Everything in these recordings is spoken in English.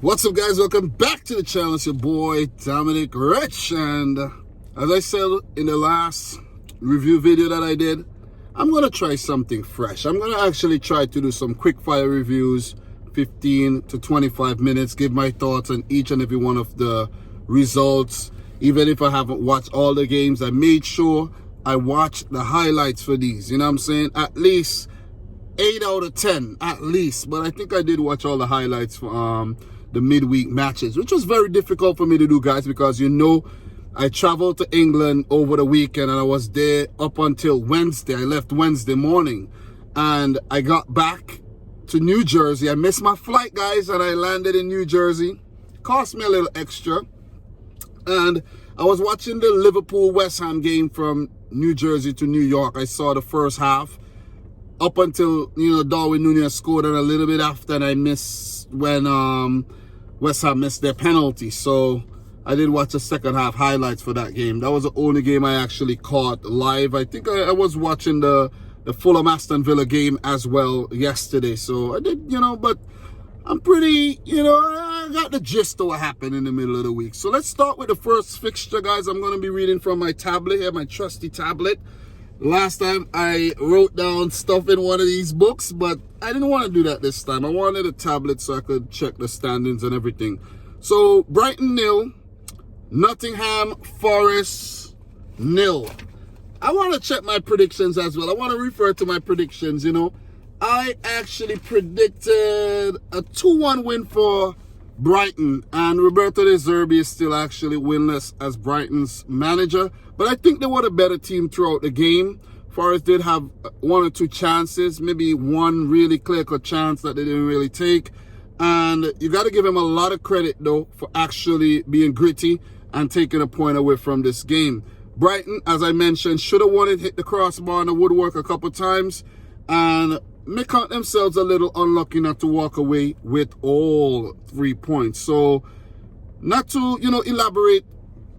What's up, guys? Welcome back to the channel. It's your boy Dominic Rich, and as I said in the last review video that I did, I'm gonna try something fresh. I'm gonna actually try to do some quick fire reviews, 15 to 25 minutes, give my thoughts on each and every one of the results. Even if I haven't watched all the games, I made sure I watched the highlights for these. You know what I'm saying? At least 8 out of 10, at least. But I think I did watch all the highlights for the midweek matches, which was very difficult for me to do, guys, because I traveled to England over the weekend and I was there up until Wednesday. I left Wednesday morning and I got back to New Jersey. I missed my flight, guys, and I landed in New Jersey. Cost me a little extra. And I was watching the Liverpool-West Ham game from New Jersey to New York. I saw the first half up until, Darwin Núñez scored, and a little bit after, and I missed when West Ham missed their penalty. So I did watch the second half highlights for that game. That was the only game I actually caught live. I think I was watching the Fulham Aston Villa game as well yesterday. So I did, but I'm pretty, I got the gist of what happened in the middle of the week. So let's start with the first fixture, guys. I'm going to be reading from my tablet here, my trusty tablet. Last time I wrote down stuff in one of these books, but I didn't want to do that this time. I wanted a tablet so I could check the standings and everything. So Brighton 0, Nottingham Forest 0. I want to check my predictions as well. I want to refer to my predictions, I actually predicted a 2-1 win for Brighton, and Roberto De Zerbi is still actually winless as Brighton's manager. But I think they were a better team throughout the game. Forest did have one or two chances, maybe one really clear-cut chance that they didn't really take. And you got to give him a lot of credit, though, for actually being gritty and taking a point away from this game. Brighton, as I mentioned, should have won it, hit the crossbar and the woodwork a couple times, and may count themselves a little unlucky not to walk away with all 3 points. So not to, elaborate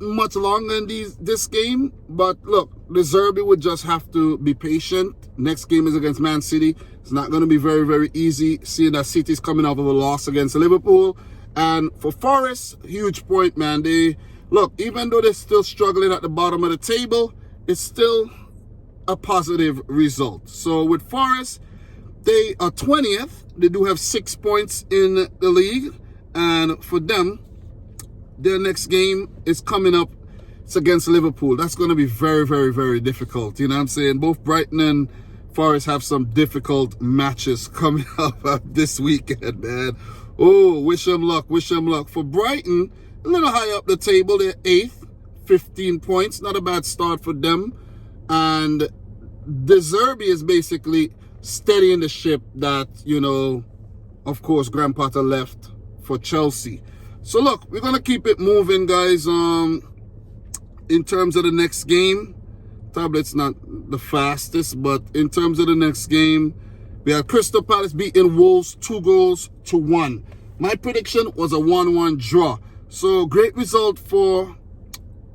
much longer in this game, but look, De Zerbi would just have to be patient. Next game is against Man City. It's not going to be very, very easy, seeing that City's coming off of a loss against Liverpool. And for Forest, huge point, man. Even though they're still struggling at the bottom of the table, it's still a positive result. So with Forest, they are 20th. They do have 6 points in the league. And for them, their next game is coming up. It's against Liverpool. That's going to be very, very, very difficult. You know what I'm saying? Both Brighton and Forest have some difficult matches coming up this weekend, man. Oh, wish them luck. Wish them luck. For Brighton, a little high up the table. They're 8th, 15 points. Not a bad start for them. And De Zerbi is basically steadying the ship that, of course, Graham Potter left for Chelsea. So look, we're going to keep it moving, guys. In terms of the next game, tablet's not the fastest, but in terms of the next game, we have Crystal Palace beating Wolves 2-1. My prediction was a 1-1 draw. So great result for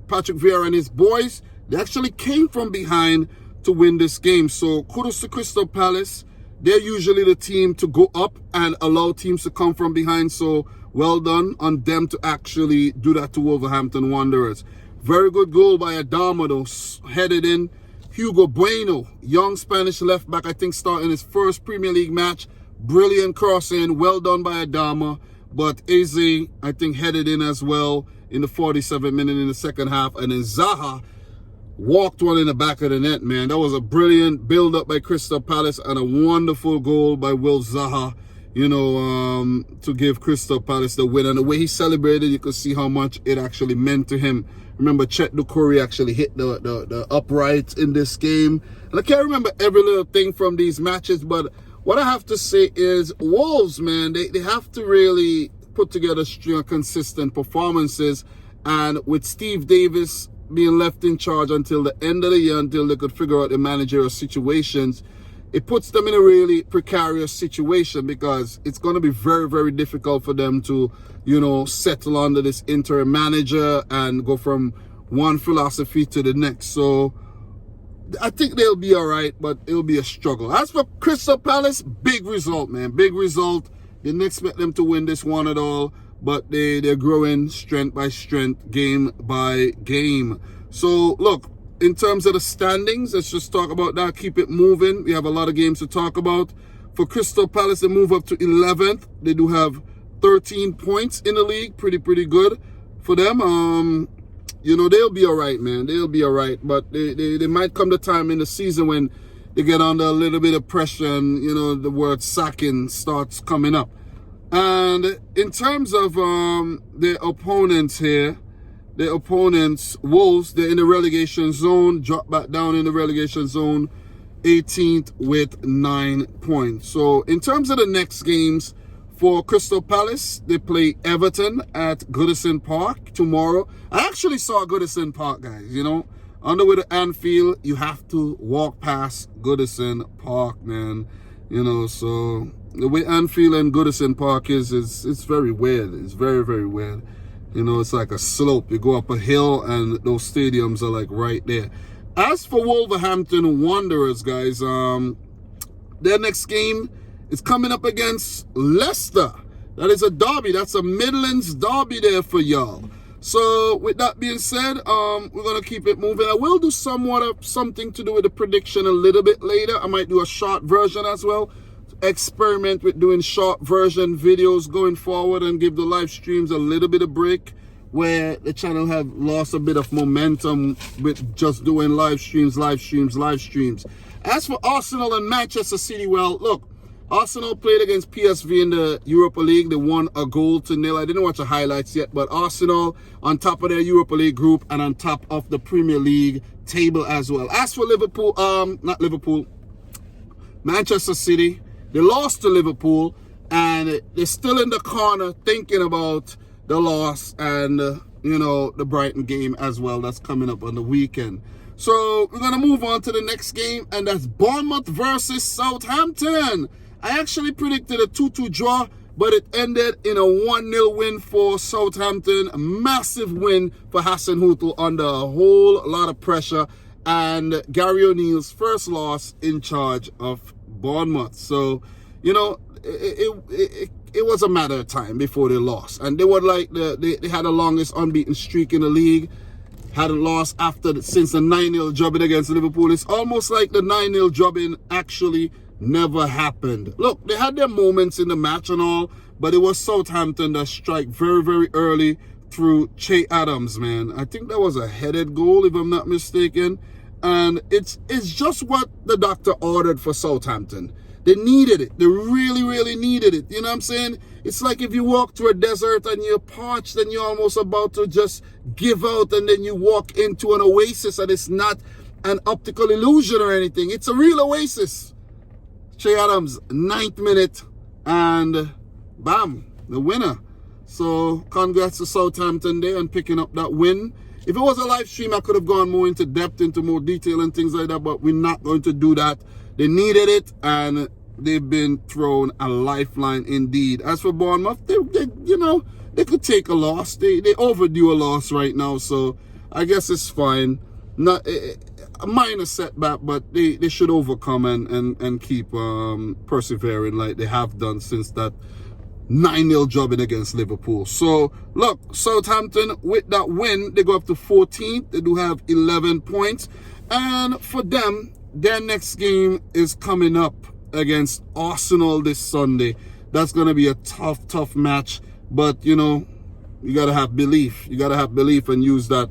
Patrick Vieira and his boys. They actually came from behind to win this game. So kudos to Crystal Palace. They're usually the team to go up and allow teams to come from behind. So well done on them to actually do that to Wolverhampton Wanderers. Very good goal by Adama, though, headed in. Hugo Bueno, young Spanish left back, I think starting his first Premier League match. Brilliant crossing, well done by Adama. But Eze, I think, headed in as well in the 47th minute in the second half. And then Zaha walked one in the back of the net, man. That was a brilliant build-up by Crystal Palace and a wonderful goal by Will Zaha, to give Crystal Palace the win. And the way he celebrated, you could see how much it actually meant to him. Remember, Chet Doucouré actually hit the upright in this game. And I can't remember every little thing from these matches, but what I have to say is Wolves, man, they have to really put together a string of consistent performances. And with Steve Davis being left in charge until the end of the year, until they could figure out the managerial situations, it puts them in a really precarious situation, because it's going to be very, very difficult for them to, settle under this interim manager and go from one philosophy to the next. So I think they'll be all right, but it'll be a struggle. As for Crystal Palace, big result, man. Big result. Didn't expect them to win this one at all. but they're growing strength by strength, game by game. So look, in terms of the standings, let's just talk about that, keep it moving. We have a lot of games to talk about. For Crystal Palace, they move up to 11th. They do have 13 points in the league, pretty good for them. You know, they'll be all right, man. They'll be all right, but they might come the time in the season when they get under a little bit of pressure and, you know, the word sacking starts coming up. And in terms of their opponents here, their opponents, Wolves, they're in the relegation zone, drop back down in the relegation zone, 18th with 9 points. So in terms of the next games, for Crystal Palace, they play Everton at Goodison Park tomorrow. I actually saw Goodison Park, guys, you know. On the way to Anfield, you have to walk past Goodison Park, man. You know, so the way Anfield and Goodison Park is it's very weird. It's very weird. You know, it's like a slope. You go up a hill and those stadiums are like right there. As for Wolverhampton Wanderers, guys, their next game is coming up against Leicester. That is a derby. That's a Midlands derby there for y'all. So with that being said, we're going to keep it moving. I will do somewhat of something to do with the prediction a little bit later. I might do a short version as well. Experiment with doing short version videos going forward and give the live streams a little bit of break, where the channel have lost a bit of momentum with just doing live streams. As for Arsenal and Manchester City, well, look, Arsenal played against PSV in the Europa League. They won 1-0. I didn't watch the highlights yet, but Arsenal on top of their Europa League group and on top of the Premier League table as well. As for Manchester City, they lost to Liverpool, and they're still in the corner thinking about the loss and, you know, the Brighton game as well. That's coming up on the weekend. So we're going to move on to the next game, and that's Bournemouth versus Southampton. I actually predicted a 2-2 draw, but it ended in a 1-0 win for Southampton. A massive win for Hasenhüttl under a whole lot of pressure, and Gary O'Neill's first loss in charge of Bournemouth. So, you know, it was a matter of time before they lost. And they were like, they had the longest unbeaten streak in the league. Hadn't lost since the 9-0 drubbing against Liverpool. It's almost like the 9-0 drubbing actually never happened. Look, they had their moments in the match and all, but it was Southampton that struck very early through Che Adams, man. I think that was a headed goal, if I'm not mistaken. And it's just what the doctor ordered for Southampton. They needed it. They really needed it. You know what I'm saying? It's like if you walk through a desert and you're parched and you're almost about to just give out, and then you walk into an oasis, and it's not an optical illusion or anything. It's a real oasis. Che Adams, 9th minute, and bam, the winner. So congrats to Southampton there on picking up that win. If it was a live stream, I could have gone more into depth, into more detail and things like that, but we're not going to do that. They needed it, and they've been thrown a lifeline indeed. As for Bournemouth, they you know, they could take a loss. They overdue a loss right now, so I guess it's fine. Not a minor setback, but they should overcome and keep persevering like they have done since that 9-0 drubbing against Liverpool. So look, Southampton with that win, they go up to 14th. They do have 11 points, and for them, their next game is coming up against Arsenal this Sunday. That's going to be a tough match, but you know, you got to have belief. You got to have belief and use that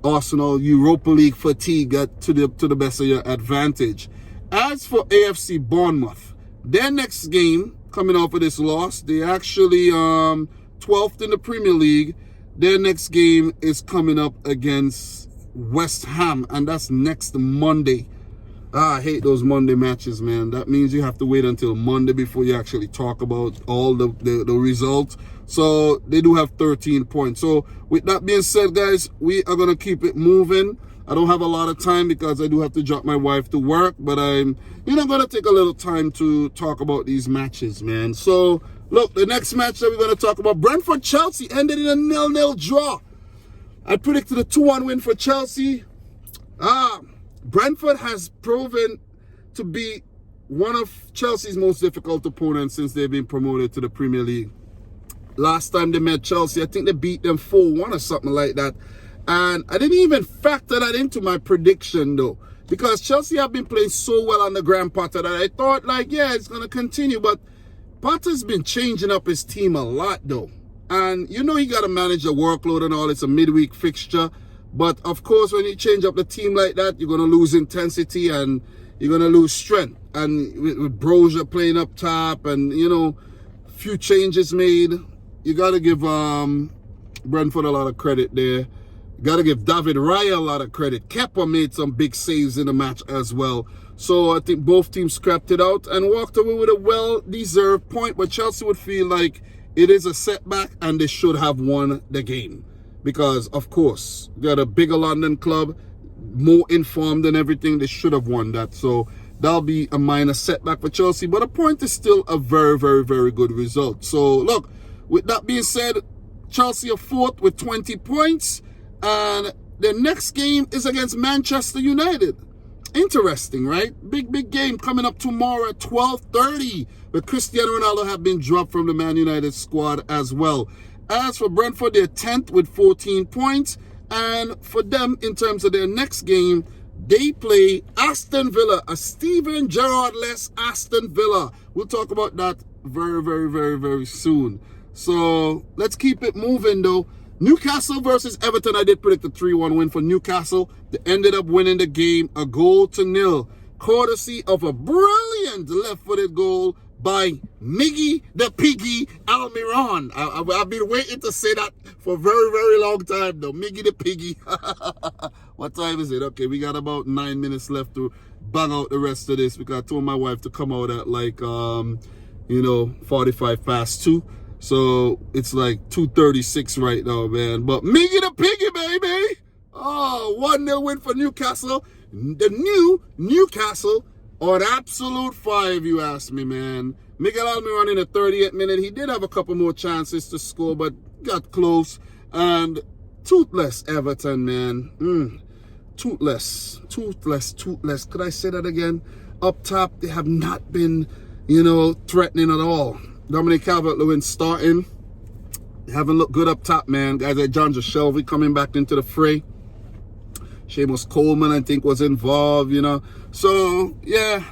Arsenal Europa League fatigue to the best of your advantage. As for AFC Bournemouth, their next game coming off of this loss, they actually 12th in the Premier League. Their next game is coming up against West Ham, and that's next Monday. I hate those Monday matches, man. That means you have to wait until Monday before you actually talk about all the results. So they do have 13 points. So with that being said, guys, we are going to keep it moving. I don't have a lot of time because I do have to drop my wife to work, but I'm, you know, going to take a little time to talk about these matches, man. So look, the next match that we're going to talk about, Brentford-Chelsea, ended in a 0-0 draw. I predicted a 2-1 win for Chelsea. Brentford has proven to be one of Chelsea's most difficult opponents since they've been promoted to the Premier League. last time they met Chelsea. I think they beat them 4-1 or something like that. And I didn't even factor that into my prediction though, because Chelsea have been playing so well under Graham Potter that I thought like, yeah, it's going to continue. But Potter's been changing up his team a lot though. And you know, you got to manage the workload and all. It's a midweek fixture. But of course, when you change up the team like that, you're going to lose intensity and you're going to lose strength. And with Brozier playing up top and, you know, few changes made, you got to give Brentford a lot of credit there. You got to give David Raya a lot of credit. Kepa made some big saves in the match as well. So I think both teams scrapped it out and walked away with a well-deserved point. But Chelsea would feel like it is a setback and they should have won the game. Because, of course, they're a bigger London club, more informed and everything. They should have won that. So that'll be a minor setback for Chelsea. But a point is still a very, very, very good result. So, look, with that being said, Chelsea are fourth with 20 points. And their next game is against Manchester United. Interesting, right? Big game coming up tomorrow at 12:30. But Cristiano Ronaldo have been dropped from the Man United squad as well. As for Brentford, they're 10th with 14 points. And for them, in terms of their next game, they play Aston Villa, a Steven Gerrard-less Aston Villa. We'll talk about that very, very, very, very soon. So let's keep it moving, though. Newcastle versus Everton. I did predict a 3-1 win for Newcastle. They ended up winning the game 1-0, courtesy of a brilliant left-footed goal by Miggy the Piggy Almiron. I've been waiting to say that for a very, very long time though. Miggy the Piggy. What time is it? Okay, we got about 9 minutes left to bang out the rest of this, because I told my wife to come out at like 45 past 2. So it's like 2:36 right now, man. But Miggy the Piggy, baby. Oh, 1-0 win for Newcastle. The new Newcastle on absolute fire, if you ask me, man. Miguel Almiron in the 38th minute. He did have a couple more chances to score, but got close. And toothless Everton, man. Toothless. Could I say that again? Up top, they have not been, threatening at all. Dominic Calvert-Lewin starting. They haven't looked good up top, man. Guys like John Shelby coming back into the fray. Seamus Coleman, I think, was involved, So, yeah,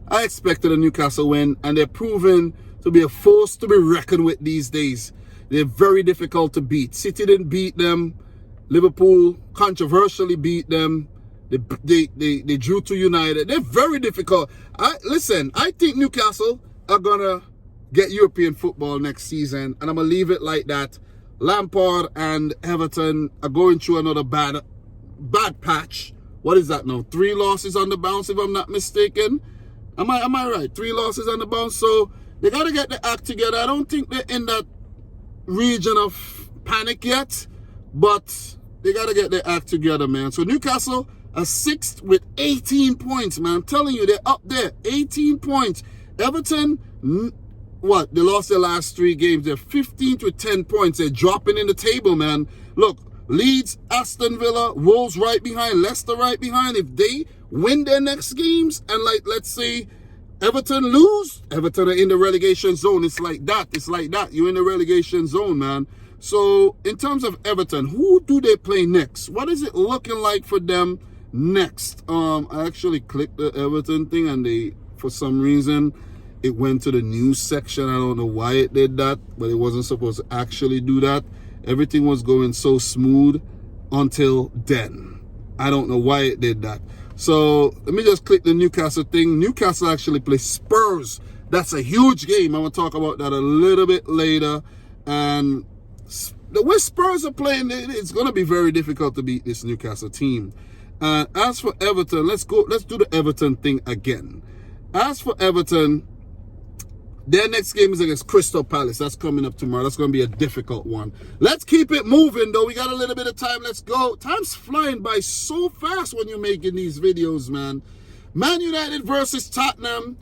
I expected a Newcastle win, and they're proven to be a force to be reckoned with these days. They're very difficult to beat. City didn't beat them. Liverpool controversially beat them. They drew to United. They're very difficult. I think Newcastle are going to get European football next season, and I'm going to leave it like that. Lampard and Everton are going through another bad patch. What is that now? 3 losses on the bounce, if I'm not mistaken. Am I right? 3 losses on the bounce. So they got to get the act together. I don't think they're in that region of panic yet, but they got to get their act together, man. So Newcastle are 6th with 18 points, man. I'm telling you, they're up there. 18 points. Everton, they lost their last 3 games. They're 15th with 10 points. They're dropping in the table, man. Look, Leeds, Aston Villa, Wolves right behind, Leicester right behind. If they win their next games and, let's say Everton lose, Everton are in the relegation zone. It's like that. You're in the relegation zone, man. So in terms of Everton, who do they play next? What is it looking like for them next? I actually clicked the Everton thing, and for some reason, it went to the news section. I don't know why it did that, but it wasn't supposed to actually do that. Everything was going so smooth until then. I don't know why it did that. So let me just click the Newcastle thing. Newcastle actually plays Spurs. That's a huge game. I'm going to talk about that a little bit later. And the way Spurs are playing, it's going to be very difficult to beat this Newcastle team. As for Everton, let's do the Everton thing again. As for Everton, their next game is against Crystal Palace. That's coming up tomorrow. That's going to be a difficult one. Let's keep it moving, though. We got a little bit of time. Let's go. Time's flying by so fast when you're making these videos, man. Man United versus Tottenham.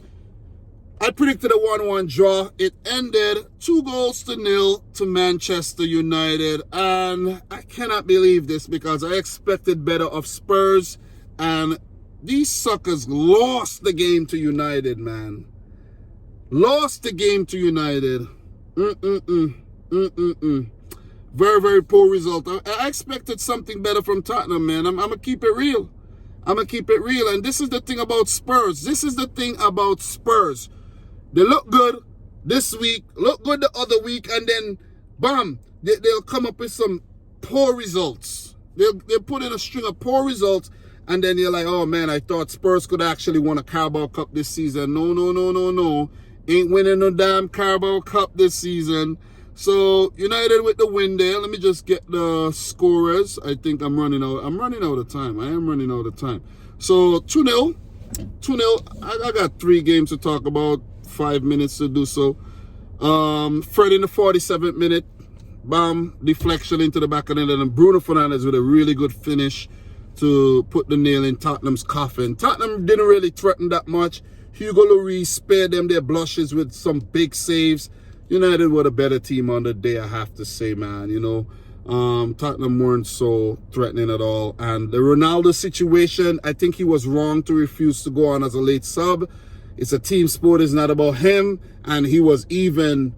I predicted a 1-1 draw. It ended 2-0 to Manchester United. And I cannot believe this, because I expected better of Spurs. And these suckers lost the game to United, man. Lost the game to United. Very, very poor result. I expected something better from Tottenham, man. I'm going to keep it real. I'm going to keep it real. And this is the thing about Spurs. They look good this week, look good the other week, and then, bam, they'll come up with some poor results. They'll put in a string of poor results, and then you're like, oh, man, I thought Spurs could actually win a Carabao Cup this season. No. Ain't winning no damn Carabao Cup this season. So, United with the win there. Let me just get the scorers. I think I'm running out of time. I am running out of time. So, 2-0. I got 3 games to talk about. 5 minutes to do so. Fred in the 47th minute. Bam. Deflection into the back of the net. And Bruno Fernandes with a really good finish to put the nail in Tottenham's coffin. Tottenham didn't really threaten that much. Hugo Lloris spared them their blushes with some big saves. United were a better team on the day, I have to say, man. Tottenham weren't so threatening at all. And the Ronaldo situation, I think he was wrong to refuse to go on as a late sub. It's a team sport, it's not about him. And he was even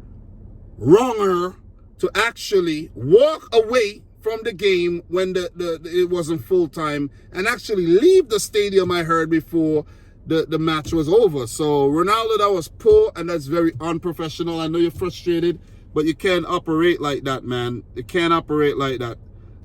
wronger to actually walk away from the game when it wasn't full time and actually leave the stadium, I heard, before the match was over. So Ronaldo, that was poor, and that's very unprofessional. I know you're frustrated, but you can't operate like that, man. You can't operate like that.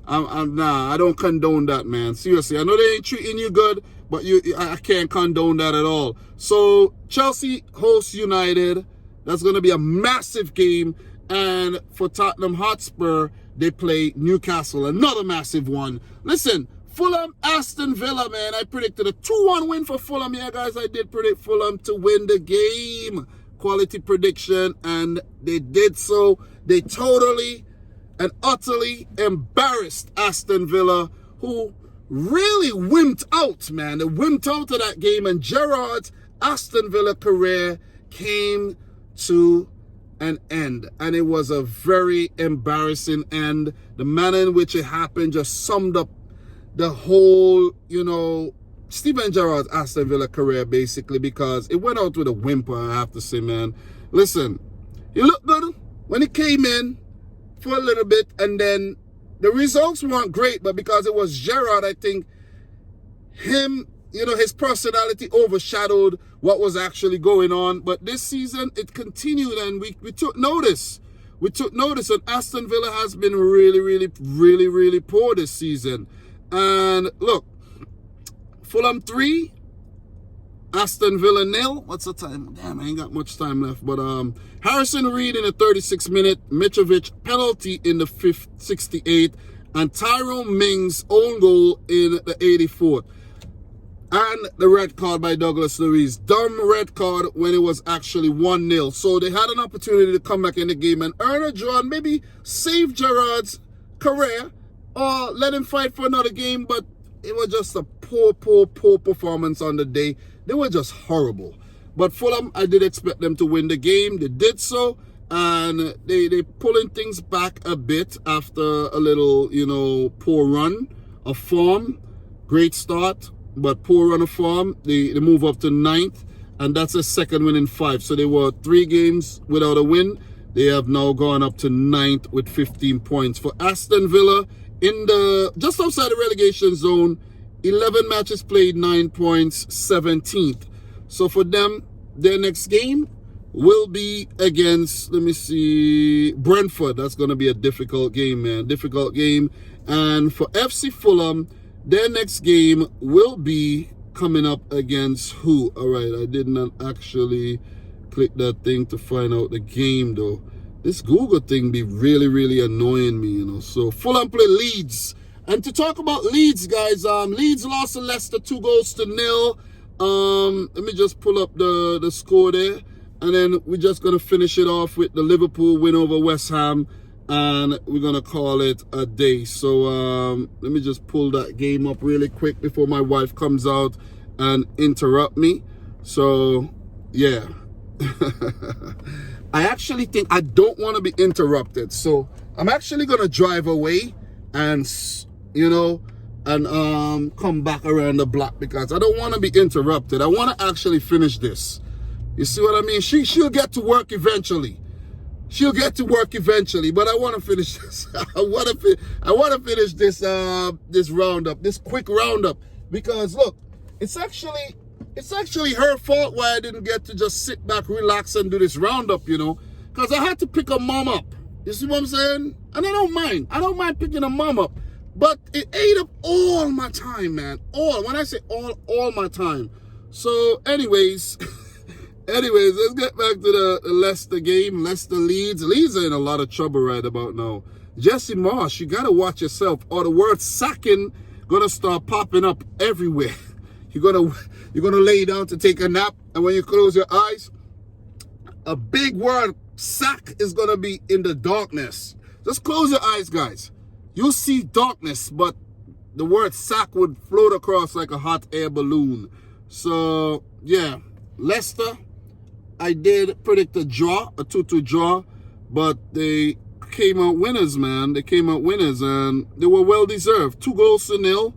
Nah, I don't condone that, man. Seriously, I know they ain't treating you good, but I can't condone that at all. So Chelsea hosts United. That's going to be a massive game. And for Tottenham Hotspur, they play Newcastle, another massive one. Listen, Fulham, Aston Villa, man. I predicted a 2-1 win for Fulham. Yeah, guys, I did predict Fulham to win the game. Quality prediction, and they did so. They totally and utterly embarrassed Aston Villa, who really wimped out, man. They wimped out of that game, and Gerrard's Aston Villa career came to an end, and it was a very embarrassing end. The manner in which it happened just summed up the whole, Steven Gerrard's Aston Villa career, basically, because it went out with a whimper, I have to say, man. Listen, he looked good when he came in for a little bit, and then the results weren't great, but because it was Gerrard, I think his personality overshadowed what was actually going on. But this season, it continued, and we took notice. We took notice, and Aston Villa has been really, really, really, really poor this season. And look, Fulham 3, Aston Villa 0. What's the time? Damn, I ain't got much time left. But Harrison Reed in the 36th minute, Mitrovic penalty in the 68th, and Tyrone Mings own goal in the 84th. And the red card by Douglas Luiz. Dumb red card when it was actually 1-0. So they had an opportunity to come back in the game and earn a draw and maybe save Gerrard's career or let him fight for another game. But it was just a poor performance on the day. They were just horrible. But Fulham, I did expect them to win the game. They did so. And they pulling things back a bit after a little, poor run of form. Great start, but poor run of form. They move up to 9th, and that's a second win in 5. So they were 3 games without a win. They have now gone up to 9th with 15 points. For Aston Villa, just outside the relegation zone, 11 matches played, 9 points, 17th. So for them, their next game will be against, Brentford. That's going to be a difficult game, man. Difficult game. And for FC Fulham, their next game will be coming up against who? All right, I did not actually click that thing to find out the game, though. This Google thing be really, really annoying me, So Fulham play Leeds. And to talk about Leeds, guys, Leeds lost to Leicester 2-0. Let me just pull up the score there. And then we're just going to finish it off with the Liverpool win over West Ham. And we're going to call it a day. So let me just pull that game up really quick before my wife comes out and interrupt me. So, yeah. I actually think I don't want to be interrupted. So I'm actually going to drive away and, come back around the block because I don't want to be interrupted. I want to actually finish this. You see what I mean? She'll get to work eventually. she'll get to work eventually. But I want to finish this. I want to finish this this roundup, this quick roundup, because look, it's actually her fault why I didn't get to just sit back, relax, and do this roundup, you know, because I had to pick a mom up. You see what I'm saying? And I don't mind picking a mom up, but it ate up all my time, man. When I say all my time. So anyways, let's get back to the Leicester game. Leicester Leeds. Leeds are in a lot of trouble right about now. Jesse Marsh, you got to watch yourself, or the word sacking gonna start popping up everywhere. You're gonna lay down to take a nap, and when you close your eyes, a big word, sack, is gonna be in the darkness. Just close your eyes, guys. You'll see darkness, but the word sack would float across like a hot air balloon. So, yeah, Leicester, I did predict a draw, a 2-2 draw, but they came out winners, man. They came out winners, and they were well-deserved. 2-0.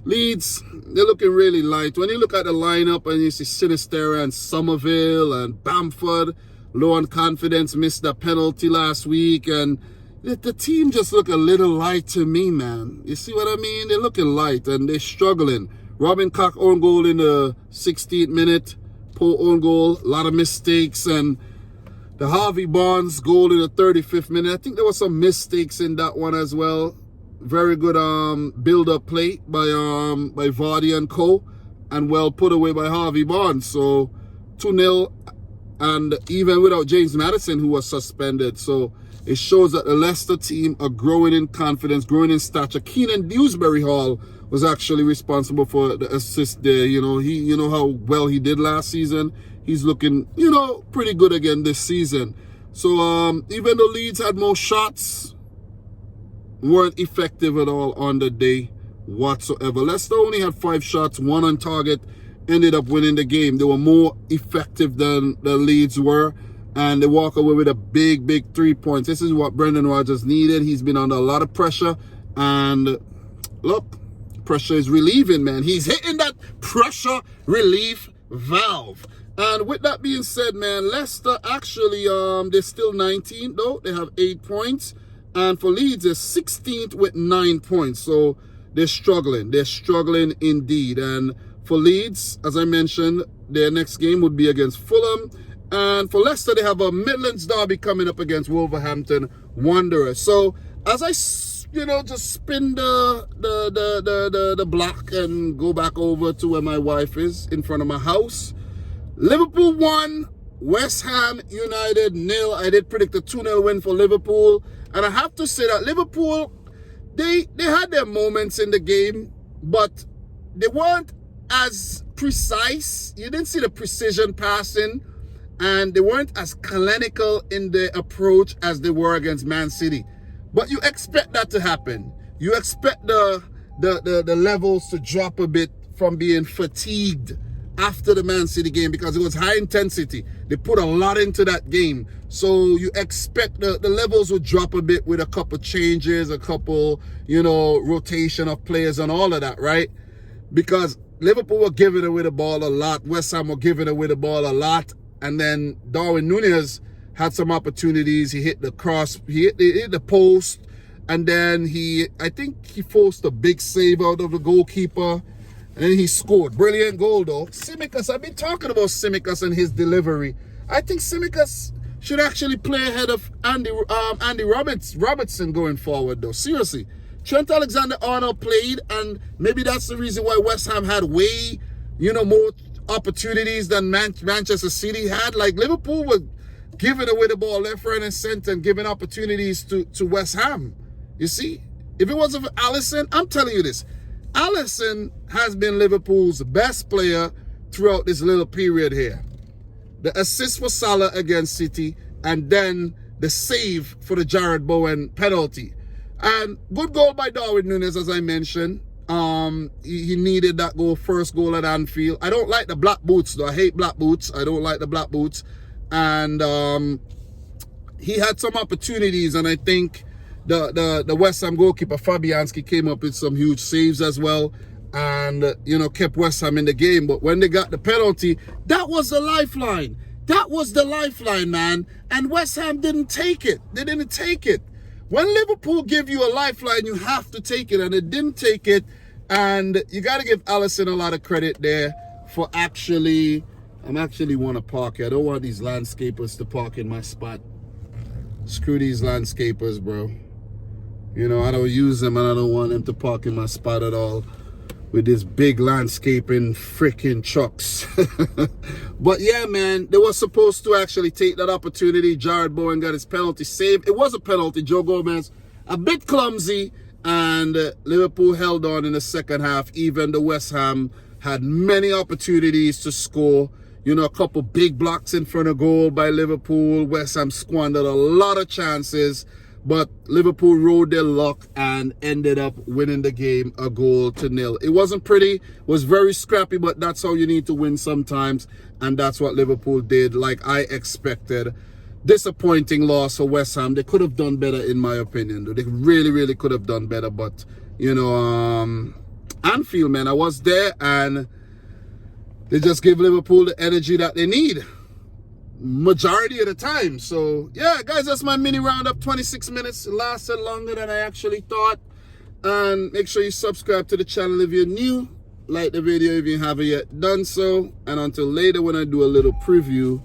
Leeds, they're looking really light. When you look at the lineup and you see Sinisterra and Somerville and Bamford, low on confidence, missed a penalty last week, and the team just look a little light to me, man. You see what I mean? They're looking light, and they're struggling. Robin Koch own goal in the 16th minute. Poor own goal, a lot of mistakes, and the Harvey Barnes goal in the 35th minute. I think there were some mistakes in that one as well. Very good build-up play by Vardy and co, and well put away by Harvey Barnes. So 2-0, and even without James Maddison, who was suspended. So it shows that the Leicester team are growing in confidence, growing in stature. Keenan Dewsbury Hall was actually responsible for the assist there. You know how well he did last season. He's looking, pretty good again this season. So even though Leeds had more shots, weren't effective at all on the day whatsoever. Leicester only had 5 shots, 1 on target, ended up winning the game. They were more effective than the Leeds were, and they walk away with a big 3 points. This is what Brendan Rodgers needed. He's been under a lot of pressure, and look, pressure is relieving, man. He's hitting that pressure relief valve. And with that being said, man, Leicester actually, they're still 19th though. They have 8 points. And for Leeds, they're 16th with 9 points. So they're struggling. They're struggling indeed. And for Leeds, as I mentioned, their next game would be against Fulham. And for Leicester, they have a Midlands derby coming up against Wolverhampton Wanderers. So as I just spin the block and go back over to where my wife is in front of my house. Liverpool 1, West Ham United 0. I did predict a 2-0 win for Liverpool. And I have to say that Liverpool, they had their moments in the game, but they weren't as precise. You didn't see the precision passing, and they weren't as clinical in their approach as they were against Man City. But you expect that to happen. You expect the levels to drop a bit from being fatigued after the Man City game, because it was high intensity. They put a lot into that game. So you expect the levels will drop a bit with a couple changes, a couple, rotation of players and all of that, right? Because Liverpool were giving away the ball a lot. West Ham were giving away the ball a lot. And then Darwin Núñez had some opportunities. He hit the cross, he hit the post, and then I think he forced a big save out of the goalkeeper, and then he scored. Brilliant goal though. Tsimikas, I've been talking about Tsimikas and his delivery. I think Tsimikas should actually play ahead of Andy Robertson going forward though. Seriously. Trent Alexander-Arnold played, and maybe that's the reason why West Ham had way, more opportunities than Manchester City had. Like Liverpool were giving away the ball left, right, and center and giving opportunities to West Ham. You see, if it wasn't for Alisson, I'm telling you this, Alisson has been Liverpool's best player throughout this little period here. The assist for Salah against City, and then the save for the Gerrard Bowen penalty. And good goal by Darwin Núñez, as I mentioned. He needed that goal, first goal at Anfield. I don't like the black boots though. I hate black boots. I don't like the black boots. And he had some opportunities, and I think the West Ham goalkeeper Fabianski came up with some huge saves as well, and kept West Ham in the game. But when they got the penalty, that was the lifeline. That was the lifeline, man. And West Ham didn't take it. They didn't take it. When Liverpool give you a lifeline, you have to take it. And they didn't take it. And you got to give Alisson a lot of credit there for actually... I'm actually want to park here. I don't want these landscapers to park in my spot. Screw these landscapers, bro. You know, I don't use them and I don't want them to park in my spot at all. With this big landscaping freaking trucks. But yeah, man, they were supposed to actually take that opportunity. Gerrard Bowen got his penalty saved. It was a penalty. Joe Gomez, a bit clumsy. And Liverpool held on in the second half. Even the West Ham had many opportunities to score. You know, a couple big blocks in front of goal by Liverpool. West Ham squandered a lot of chances. But Liverpool rode their luck and ended up winning the game 1-0. It wasn't pretty. It was very scrappy, but that's how you need to win sometimes. And that's what Liverpool did, like I expected. Disappointing loss for West Ham. They could have done better, in my opinion. They really, really could have done better. But, you know, Anfield, man, I was there and they just give Liverpool the energy that they need. Majority of the time. So yeah, guys, that's my mini roundup. 26 minutes. It lasted longer than I actually thought. And make sure you subscribe to the channel if you're new. Like the video if you haven't yet done so. And until later when I do a little preview.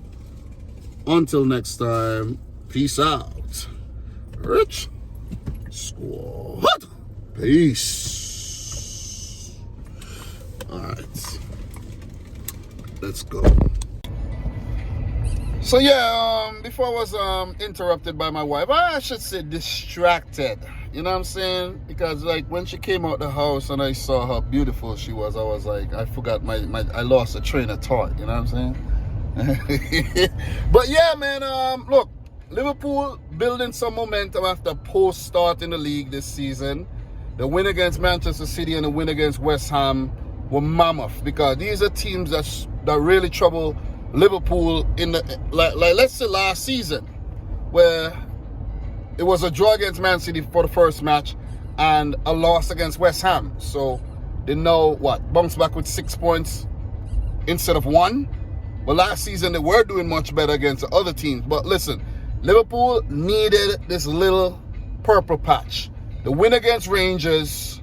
Until next time, peace out. Rich Squad. Peace. Alright, let's go. So yeah, before I was interrupted by my wife, I should say distracted, you know what I'm saying? Because like when she came out the house and I saw how beautiful she was, I was like, I forgot I lost a train of thought, you know what I'm saying? But yeah, man, look, Liverpool building some momentum after post start in the league this season. The win against Manchester City and the win against West Ham were mammoth, because these are teams that really trouble Liverpool in the like let's say last season, where it was a draw against Man City for the first match and a loss against West Ham. So they know what, bounce back with 6 points instead of 1. But last season they were doing much better against the other teams. But listen, Liverpool needed this little purple patch. The win against Rangers,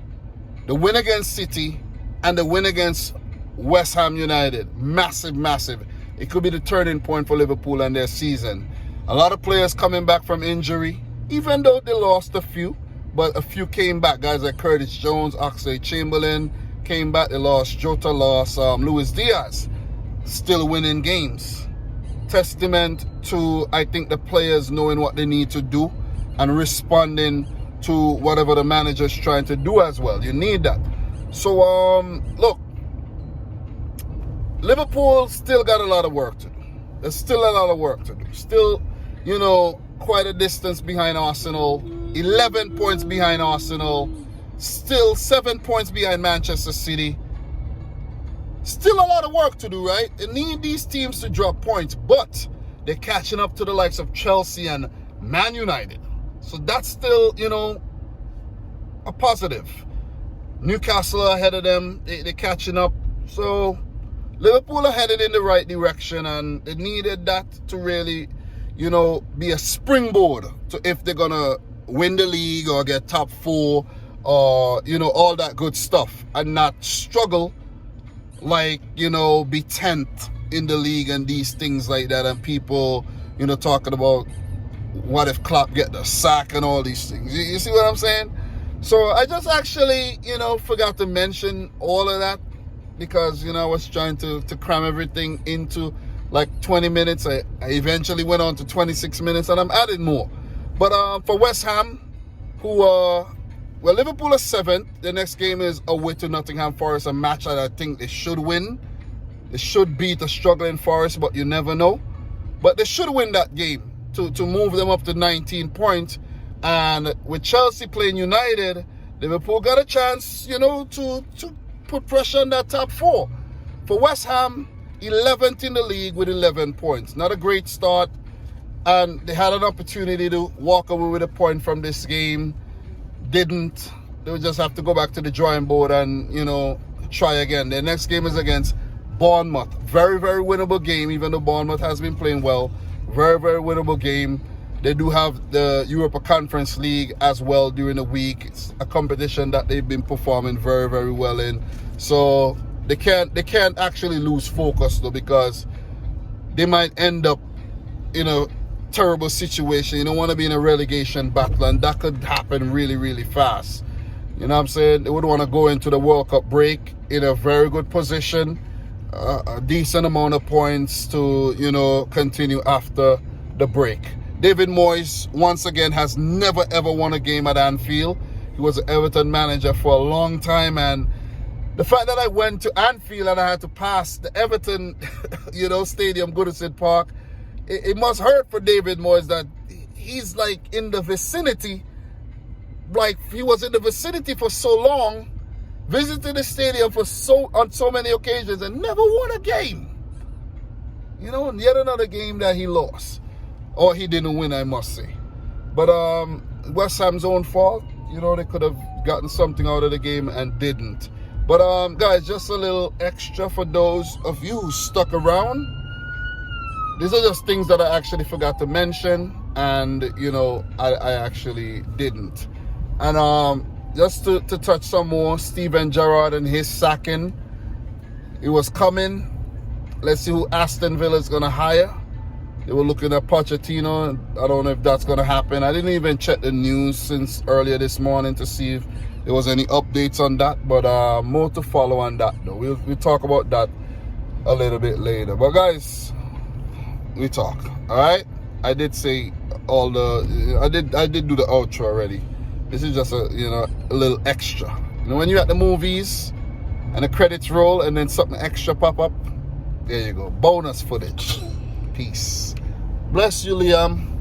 the win against City, and the win against West Ham United. Massive, massive. It could be the turning point for Liverpool and their season. A lot of players coming back from injury, even though they lost a few, but a few came back. Guys like Curtis Jones, Oxlade-Chamberlain came back. They lost Jota, lost Luis Diaz. Still winning games. Testament to, I think, the players knowing what they need to do and responding to whatever the manager's trying to do as well. You need that. So, look, Liverpool still got a lot of work to do. There's still a lot of work to do. Still, you know, quite a distance behind Arsenal. 11 points behind Arsenal. Still 7 points behind Manchester City. Still a lot of work to do, right? They need these teams to drop points, but they're catching up to the likes of Chelsea and Man United. So that's still, you know, a positive. Newcastle are ahead of them. They're catching up. So Liverpool are headed in the right direction, and they needed that to really, you know, be a springboard to if they're going to win the league or get top 4 or, you know, all that good stuff, and not struggle like, you know, be 10th in the league and these things like that, and people, you know, talking about what if Klopp get the sack and all these things. You see what I'm saying? So I just actually, you know, forgot to mention all of that, because, you know, I was trying to cram everything into like 20 minutes. I eventually went on to 26 minutes, and I'm adding more. But for West Ham, who well, Liverpool are 7th. The next game is away to Nottingham Forest, a match that I think they should win. They should beat a struggling Forest, but you never know. But they should win that game to move them up to 19 points. And with Chelsea playing United, Liverpool got a chance, you know, to put pressure on that top 4. For West Ham, 11th in the league with 11 points. Not a great start. And they had an opportunity to walk away with a point from this game. Didn't. They would just have to go back to the drawing board and, you know, try again. Their next game is against Bournemouth. Very, very winnable game, even though Bournemouth has been playing well. Very, very winnable game. They do have the Europa Conference League as well during the week. It's a competition that they've been performing very, very well in. So they can't actually lose focus though, because they might end up in a terrible situation. You don't want to be in a relegation battle, and that could happen really, really fast. You know what I'm saying? They would want to go into the World Cup break in a very good position, a decent amount of points to, you know, continue after the break. David Moyes, once again, has never ever won a game at Anfield. He was an Everton manager for a long time, and the fact that I went to Anfield and I had to pass the Everton, you know, stadium, Goodison Park, it must hurt for David Moyes that he's like in the vicinity, like he was in the vicinity for so long, visited the stadium on so many occasions and never won a game. You know, and yet another game that he lost. Or he didn't win, I must say. But West Ham's own fault. You know, they could have gotten something out of the game and didn't. But guys, just a little extra for those of you who stuck around. These are just things that I actually forgot to mention, and you know, I actually didn't. And just to touch some more, Steven Gerrard and his sacking. It was coming. Let's see who Aston Villa is gonna hire. They were looking at Pochettino. I don't know if that's going to happen. I didn't even check the news since earlier this morning to see if there was any updates on that. But more to follow on that, though. We'll talk about that a little bit later. But guys, we talk. All right. I did say all the. I did do the outro already. This is just a little extra. You know, when you're at the movies and the credits roll and then something extra pop up. There you go. Bonus footage. Peace. Bless you, Liam.